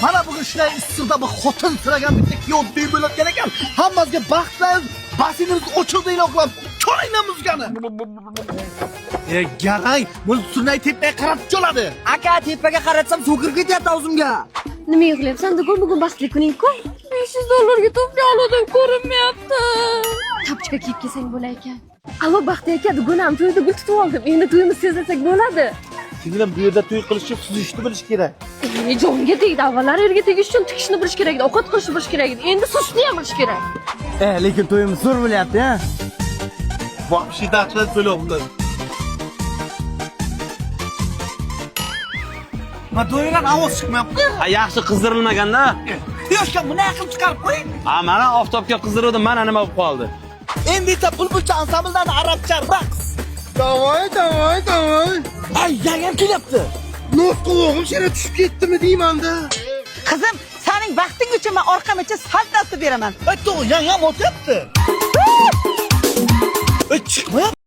Mana bugun shunday issiqda bu xotin siragan bitta kuyov to'y bo'layotgan ekan. Hammamizga baxtlar, basinimiz ochildi iloqlab. Ko'ringlar muzgani. Garay, buni surnay tepaga qarab choladi. Aka, tepaga qaratsam suv kirib ketyapti og'zimga. Nima yig'layapsan? Bugun baxtli kuning-ku. $500 to'play oldim, ko'rinmayapti. Tapchika kiyib kelsang bo'lar ekan. Alo Baxti aka, bugun ham to'yda gul tutib oldim. Endi to'yimizni sezlasak bo'ladi. Singlim bu yerda to'y qilish uchun suzishni bilish kerak. Jonga tegdi. Avvallari yerga tegish uchun tikishni bilish kerak edi, ovqat qilishni bilish kerak edi. Endi suzishni ham bilish kerak. Lekin to'yimiz zo'r bo'lyapti-a. Вообще dahshat bo'lyapti. Ma to'ydan ovoz chiqmayapti. Yaxshi qizdirilmaganda. Yoshga bunaqa qilib chiqarib qo'ying. Mana oftobga qizdiruvdim, mana nima bo'lib qoldi. Endi esa bulbulcha ansambldan arabcha raqs. Davay. Ay, yangam kelyapti. Nos qulog'im shara tushib ketdimi deyman-da. Qizim, sening vaqting uchun men orqamacha saltatni beraman. To'g'ri, yangam o'tyapti. Chiqmayapti.